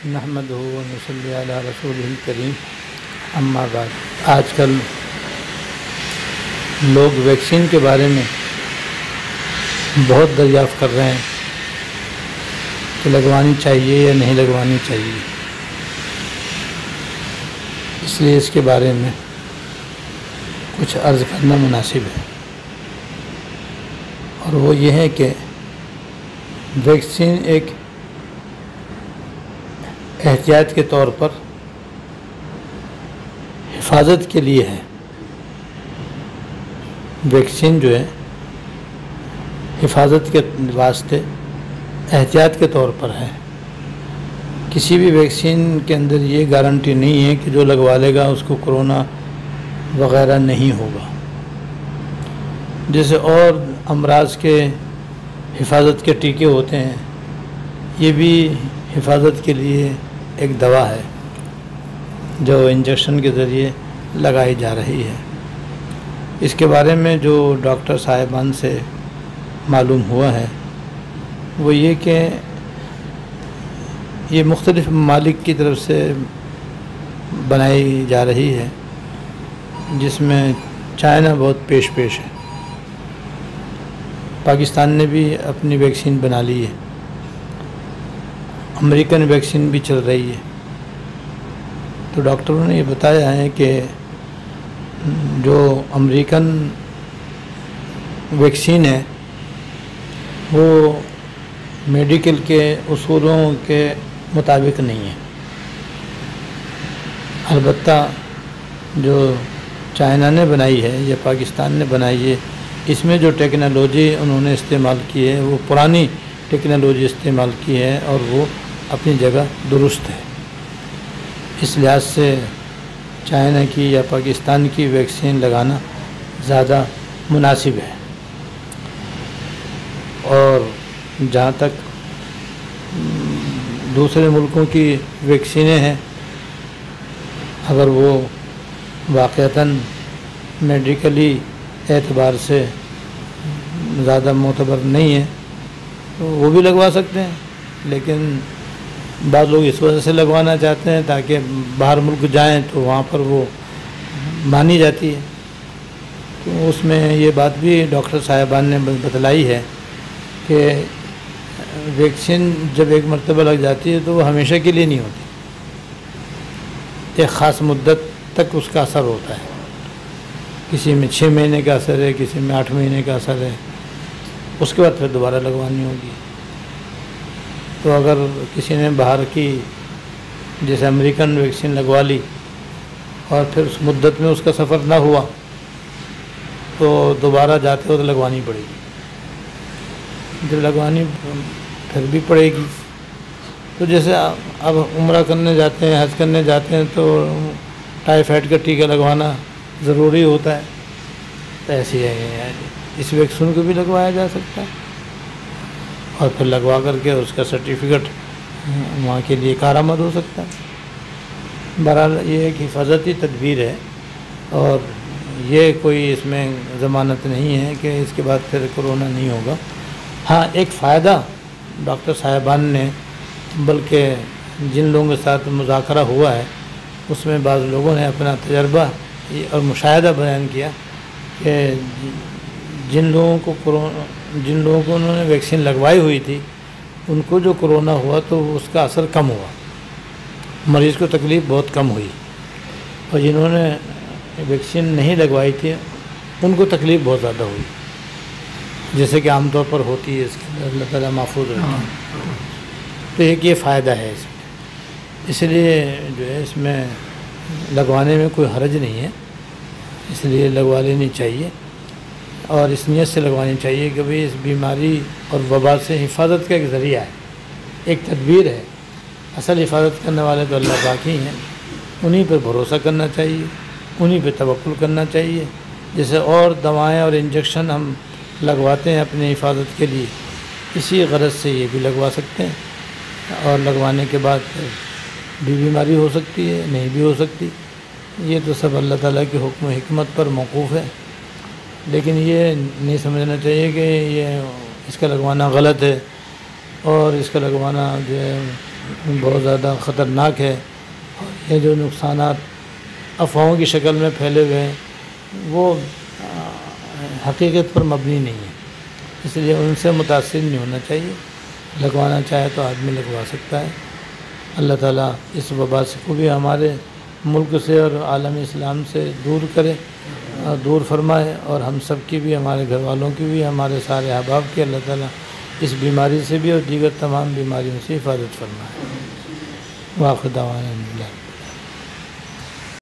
نحمدہ و نصلی علی رسولہ الکریم اما بعد۔ آج کل لوگ ویکسین کے بارے میں بہت دریافت کر رہے ہیں کہ لگوانی چاہیے یا نہیں لگوانی چاہیے، اس لیے اس کے بارے میں کچھ عرض کرنا مناسب ہے، اور وہ یہ ہے کہ ویکسین ایک احتیاط کے طور پر حفاظت کے لیے ہے۔ ویکسین جو ہے حفاظت کے واسطے احتیاط کے طور پر ہے۔ کسی بھی ویکسین کے اندر یہ گارنٹی نہیں ہے کہ جو لگوا لے گا اس کو کرونا وغیرہ نہیں ہوگا۔ جیسے اور امراض کے حفاظت کے ٹیکے ہوتے ہیں، یہ بھی حفاظت کے لیے ایک دوا ہے جو انجیکشن کے ذریعے لگائی جا رہی ہے۔ اس کے بارے میں جو ڈاکٹر صاحبان سے معلوم ہوا ہے وہ یہ کہ یہ مختلف ممالک کی طرف سے بنائی جا رہی ہے، جس میں چائنا بہت پیش ہے۔ پاکستان نے بھی اپنی ویکسین بنا لی ہے، امریکن ویکسین بھی چل رہی ہے۔ تو ڈاکٹروں نے یہ بتایا ہے کہ جو امریکن ویکسین ہے وہ میڈیکل کے اصولوں کے مطابق نہیں ہے۔ البتہ جو چائنا نے بنائی ہے یا پاکستان نے بنائی ہے، اس میں جو ٹیکنالوجی انہوں نے استعمال کی ہے وہ پرانی ٹیکنالوجی استعمال کی ہے، اور وہ اپنی جگہ درست ہے۔ اس لحاظ سے چائنا کی یا پاکستان کی ویکسین لگانا زیادہ مناسب ہے۔ اور جہاں تک دوسرے ملکوں کی ویکسینیں ہیں، اگر وہ واقعتاً میڈیکلی اعتبار سے زیادہ معتبر نہیں ہے تو وہ بھی لگوا سکتے ہیں، لیکن بعض لوگ اس وجہ سے لگوانا چاہتے ہیں تاکہ باہر ملک جائیں تو وہاں پر وہ مانی جاتی ہے۔ تو اس میں یہ بات بھی ڈاکٹر صاحبان نے بتلائی ہے کہ ویکسین جب ایک مرتبہ لگ جاتی ہے تو وہ ہمیشہ کے لیے نہیں ہوتی، ایک خاص مدت تک اس کا اثر ہوتا ہے۔ کسی میں 6 مہینے کا اثر ہے، کسی میں 8 مہینے کا اثر ہے، اس کے بعد پھر دوبارہ لگوانی ہوگی۔ تو اگر کسی نے باہر کی جیسے امریکن ویکسین لگوا لی اور پھر اس مدت میں اس کا سفر نہ ہوا تو دوبارہ جاتے ہو تو لگوانی پڑے گی۔ جب لگوانی پھر بھی پڑے گی تو جیسے اب عمرہ کرنے جاتے ہیں، حج کرنے جاتے ہیں تو ٹائیفائڈ کا ٹیکہ لگوانا ضروری ہوتا ہے، تو ایسی ہے اس ویکسین کو بھی لگوایا جا سکتا ہے، اور پھر لگوا کر کے اس کا سرٹیفکیٹ وہاں کے لیے کارآمد ہو سکتا ہے۔ بہرحال یہ ایک حفاظتی تدبیر ہے، اور یہ کوئی اس میں ضمانت نہیں ہے کہ اس کے بعد پھر کرونا نہیں ہوگا۔ ہاں، ایک فائدہ ڈاکٹر صاحبان نے، بلکہ جن لوگوں کے ساتھ مذاکرہ ہوا ہے اس میں بعض لوگوں نے اپنا تجربہ اور مشاہدہ بیان کیا کہ جن لوگوں کو انہوں نے ویکسین لگوائی ہوئی تھی ان کو جو کرونا ہوا تو اس کا اثر کم ہوا، مریض کو تکلیف بہت کم ہوئی، اور جنہوں نے ویکسین نہیں لگوائی تھی ان کو تکلیف بہت زیادہ ہوئی، جیسے کہ عام طور پر ہوتی ہے۔ اس کے اللہ تعالیٰ محفوظ رہتا ہے۔ تو ایک یہ فائدہ ہے اس میں، اس لیے جو ہے اس میں لگوانے میں کوئی حرج نہیں ہے، اس لیے لگوا لینی چاہیے، اور اس نیت سے لگوانی چاہیے کہ بھئی اس بیماری اور وبا سے حفاظت کا ایک ذریعہ ہے، ایک تدبیر ہے۔ اصل حفاظت کرنے والے تو اللہ پاک ہی ہیں، انہی پر بھروسہ کرنا چاہیے، انہی پہ توکل کرنا چاہیے۔ جیسے اور دوائیں اور انجیکشن ہم لگواتے ہیں اپنی حفاظت کے لیے، اسی غرض سے یہ بھی لگوا سکتے ہیں، اور لگوانے کے بعد بھی بیماری ہو سکتی ہے، نہیں بھی ہو سکتی، یہ تو سب اللہ تعالیٰ کے حکم و حکمت پر موقوف ہے۔ لیکن یہ نہیں سمجھنا چاہیے کہ یہ اس کا لگوانا غلط ہے اور اس کا لگوانا جو ہے بہت زیادہ خطرناک ہے، اور یہ جو نقصانات افواہوں کی شکل میں پھیلے ہوئے ہیں وہ حقیقت پر مبنی نہیں ہے، اس لیے ان سے متاثر نہیں ہونا چاہیے۔ لگوانا چاہے تو آدمی لگوا سکتا ہے۔ اللہ تعالیٰ اس وبا کو بھی ہمارے ملک سے اور عالم اسلام سے دور کرے اور دور فرمائے، اور ہم سب کی بھی، ہمارے گھر والوں کی بھی، ہمارے سارے احباب کی اللہ تعالیٰ اس بیماری سے بھی اور دیگر تمام بیماریوں سے حفاظت فرمائے۔ واخر دعوانا الحمدللہ۔